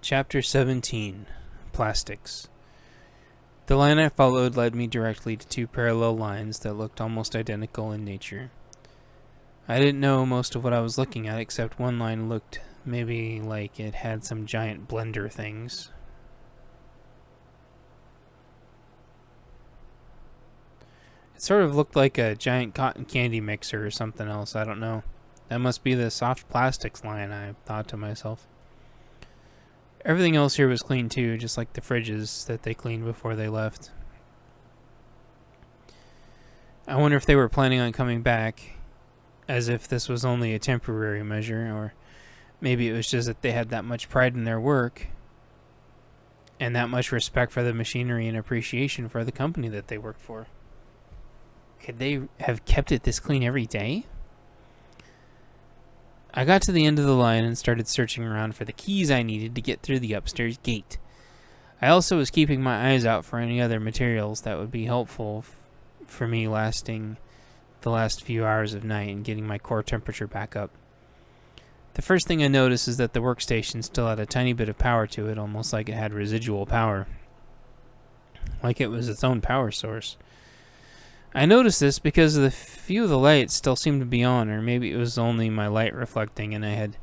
Chapter 17. Plastics. The line I followed led me directly to two parallel lines that looked almost identical in nature. I didn't know most of what I was looking at, except one line looked maybe like it had some giant blender things. It sort of looked like a giant cotton candy mixer or something else, I don't know. That must be the soft plastics line, I thought to myself. Everything else here was clean too, just like the fridges that they cleaned before they left. I wonder if they were planning on coming back, as if this was only a temporary measure, or maybe it was just that they had that much pride in their work, and that much respect for the machinery and appreciation for the company that they worked for. Could they have kept it this clean every day? I got to the end of the line and started searching around for the keys I needed to get through the upstairs gate. I also was keeping my eyes out for any other materials that would be helpful for me lasting the last few hours of night and getting my core temperature back up. The first thing I noticed is that the workstation still had a tiny bit of power to it, almost like it had residual power, like it was its own power source. I noticed this because the few of the lights still seemed to be on, or maybe it was only my light reflecting and I had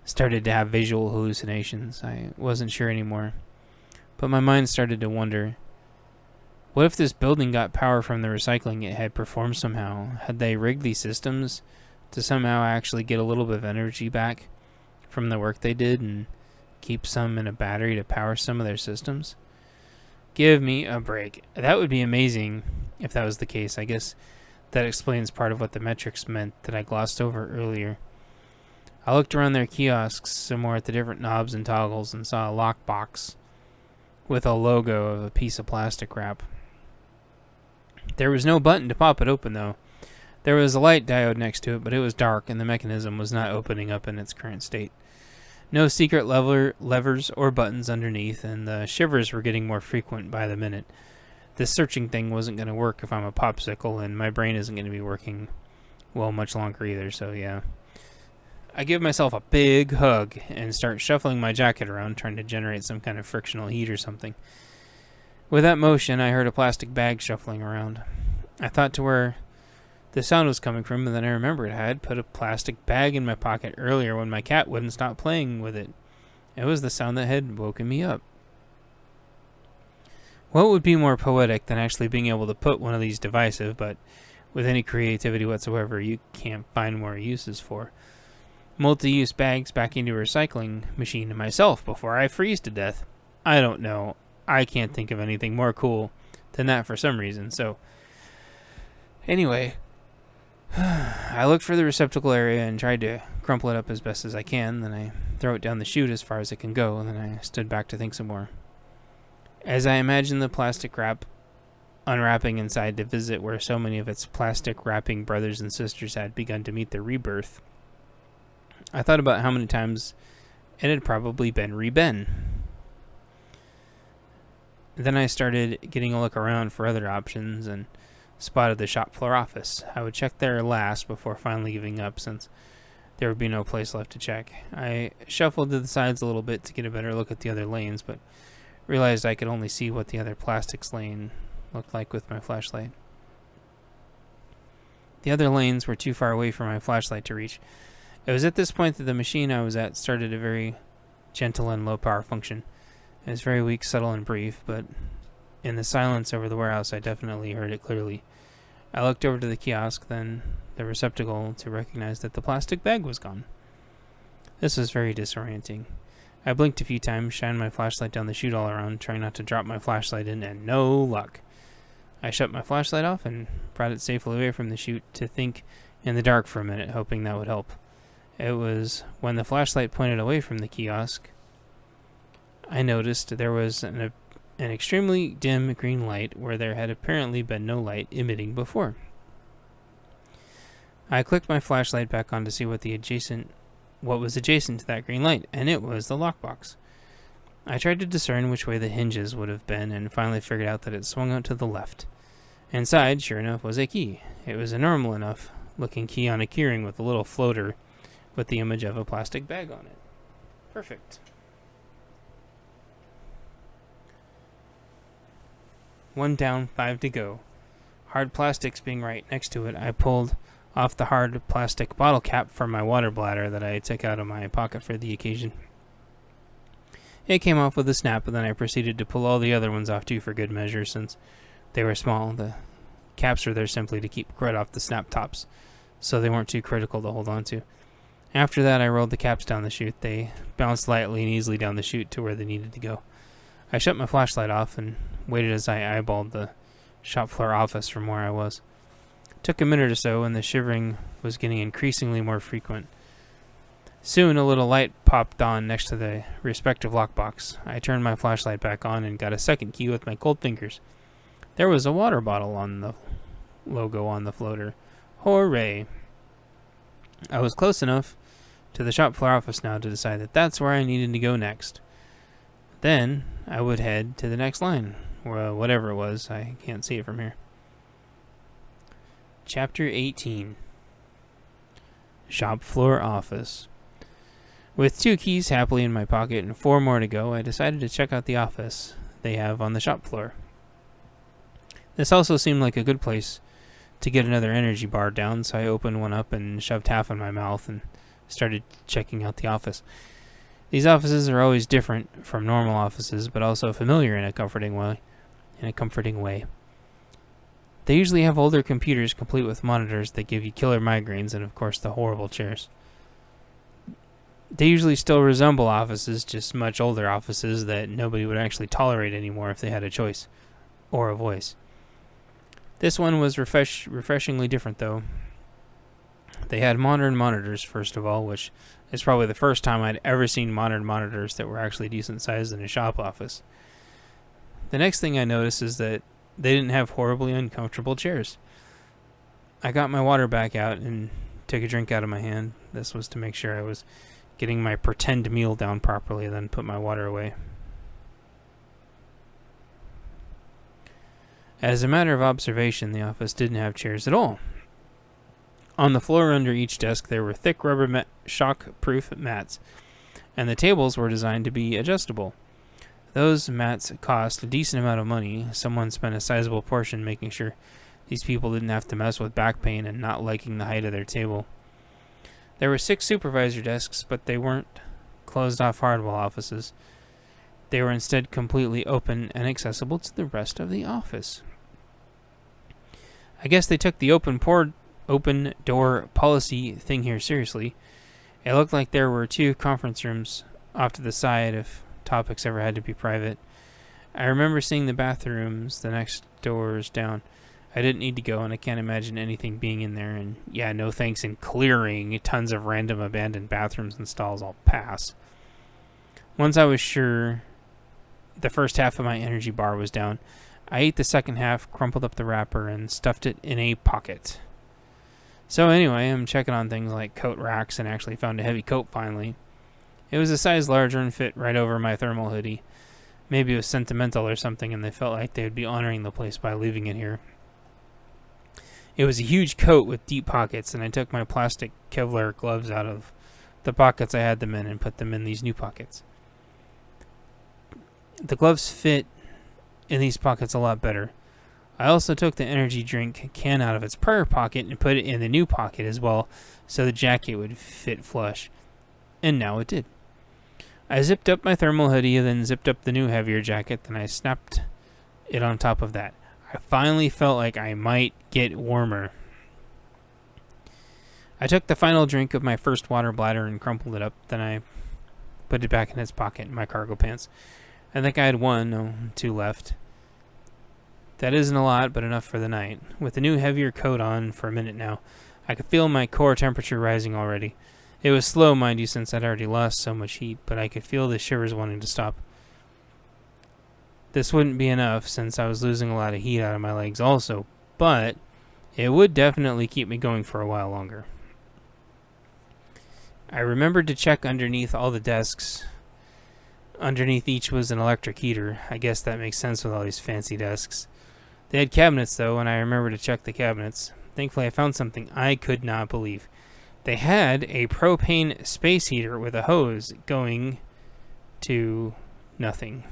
started to have visual hallucinations. I wasn't sure anymore. But my mind started to wonder, what if this building got power from the recycling it had performed somehow? Had they rigged these systems to somehow actually get a little bit of energy back from the work they did and keep some in a battery to power some of their systems? Give me a break. That would be amazing if that was the case. I guess that explains part of what the metrics meant that I glossed over earlier. I looked around their kiosks some more at the different knobs and toggles and saw a lockbox with a logo of a piece of plastic wrap. There was no button to pop it open though. There was a light diode next to it, but it was dark and the mechanism was not opening up in its current state. No secret levers or buttons underneath, and the shivers were getting more frequent by the minute. This searching thing wasn't going to work if I'm a popsicle, and my brain isn't going to be working well much longer either, so yeah. I give myself a big hug and start shuffling my jacket around, trying to generate some kind of frictional heat or something. With that motion, I heard a plastic bag shuffling around. I thought to where the sound was coming from, and then I remembered I had put a plastic bag in my pocket earlier when my cat wouldn't stop playing with it. It was the sound that had woken me up. What would be more poetic than actually being able to put one of these divisive, but with any creativity whatsoever you can't find more uses for, multi-use bags back into a recycling machine to myself before I freeze to death? I don't know. I can't think of anything more cool than that for some reason, so anyway, I looked for the receptacle area and tried to crumple it up as best as I can. Then I throw it down the chute as far as it can go, and then I stood back to think some more. As I imagined the plastic wrap unwrapping inside to visit where so many of its plastic wrapping brothers and sisters had begun to meet their rebirth, I thought about how many times it had probably been re-been. Then I started getting a look around for other options and spotted the shop floor office. I would check there last before finally giving up, since there would be no place left to check. I shuffled to the sides a little bit to get a better look at the other lanes, but realized I could only see what the other plastics lane looked like with my flashlight. The other lanes were too far away for my flashlight to reach. It was at this point that the machine I was at started a very gentle and low power function. It was very weak, subtle, and brief, but in the silence over the warehouse I definitely heard it clearly. I looked over to the kiosk, then the receptacle, to recognize that the plastic bag was gone. This was very disorienting. I blinked a few times, shined my flashlight down the chute all around, trying not to drop my flashlight in, and no luck. I shut my flashlight off and brought it safely away from the chute to think in the dark for a minute, hoping that would help. It was when the flashlight pointed away from the kiosk, I noticed there was an extremely dim green light where there had apparently been no light emitting before. I clicked my flashlight back on to see what was adjacent to that green light, and it was the lockbox. I tried to discern which way the hinges would have been, and finally figured out that it swung out to the left. Inside, sure enough, was a key. It was a normal enough looking key on a keyring with a little floater with the image of a plastic bag on it. Perfect. 1 down, 5 to go. Hard plastics being right next to it, I pulled off the hard plastic bottle cap from my water bladder that I took out of my pocket for the occasion. It came off with a snap, and then I proceeded to pull all the other ones off too for good measure, since they were small. The caps were there simply to keep crud off the snap tops, so they weren't too critical to hold on to. After that, I rolled the caps down the chute. They bounced lightly and easily down the chute to where they needed to go. I shut my flashlight off and waited as I eyeballed the shop floor office from where I was. It took a minute or so, and the shivering was getting increasingly more frequent. Soon, a little light popped on next to the respective lockbox. I turned my flashlight back on and got a second key with my cold fingers. There was a water bottle on the logo on the floater. Hooray! I was close enough to the shop floor office now to decide that that's where I needed to go next. Then, I would head to the next line, or whatever it was. I can't see it from here. Chapter 18. Shop floor office. With 2 keys happily in my pocket and 4 more to go, I decided to check out the office they have on the shop floor. This also seemed like a good place to get another energy bar down, so I opened one up and shoved half in my mouth and started checking out the office. These offices are always different from normal offices, but also familiar in a comforting way. They usually have older computers complete with monitors that give you killer migraines and, of course, the horrible chairs. They usually still resemble offices, just much older offices that nobody would actually tolerate anymore if they had a choice or a voice. This one was refreshingly different, though. They had modern monitors, first of all, which is probably the first time I'd ever seen modern monitors that were actually decent sized in a shop office. The next thing I noticed is that they didn't have horribly uncomfortable chairs. I got my water back out and took a drink out of my hand. This was to make sure I was getting my pretend meal down properly, then put my water away. As a matter of observation, the office didn't have chairs at all. On the floor under each desk there were thick rubber shock-proof mats, and the tables were designed to be adjustable. Those mats cost a decent amount of money. Someone spent a sizable portion making sure these people didn't have to mess with back pain and not liking the height of their table. There were 6 supervisor desks, but they weren't closed-off hardware offices. They were instead completely open and accessible to the rest of the office. I guess they took the open door policy thing here seriously. It looked like there were 2 conference rooms off to the side if topics ever had to be private. I remember seeing the bathrooms the next doors down. I didn't need to go, and I can't imagine anything being in there, and yeah, no thanks in clearing tons of random abandoned bathrooms and stalls. I'll pass. Once I was sure the first half of my energy bar was down, I ate the second half, crumpled up the wrapper, and stuffed it in a pocket. So anyway, I'm checking on things like coat racks and actually found a heavy coat finally. It was a size larger and fit right over my thermal hoodie. Maybe it was sentimental or something, and they felt like they would be honoring the place by leaving it here. It was a huge coat with deep pockets, and I took my plastic Kevlar gloves out of the pockets I had them in and put them in these new pockets. The gloves fit in these pockets a lot better. I also took the energy drink can out of its prior pocket and put it in the new pocket as well, so the jacket would fit flush. And now it did. I zipped up my thermal hoodie and then zipped up the new heavier jacket, then I snapped it on top of that. I finally felt like I might get warmer. I took the final drink of my first water bladder and crumpled it up, then I put it back in its pocket in my cargo pants. I think I had 2 left. That isn't a lot, but enough for the night. With the new heavier coat on for a minute now, I could feel my core temperature rising already. It was slow, mind you, since I'd already lost so much heat, but I could feel the shivers wanting to stop. This wouldn't be enough, since I was losing a lot of heat out of my legs also, but it would definitely keep me going for a while longer. I remembered to check underneath all the desks. Underneath each was an electric heater. I guess that makes sense with all these fancy desks. They had cabinets, though, and I remembered to check the cabinets. Thankfully, I found something I could not believe. They had a propane space heater with a hose going to nothing.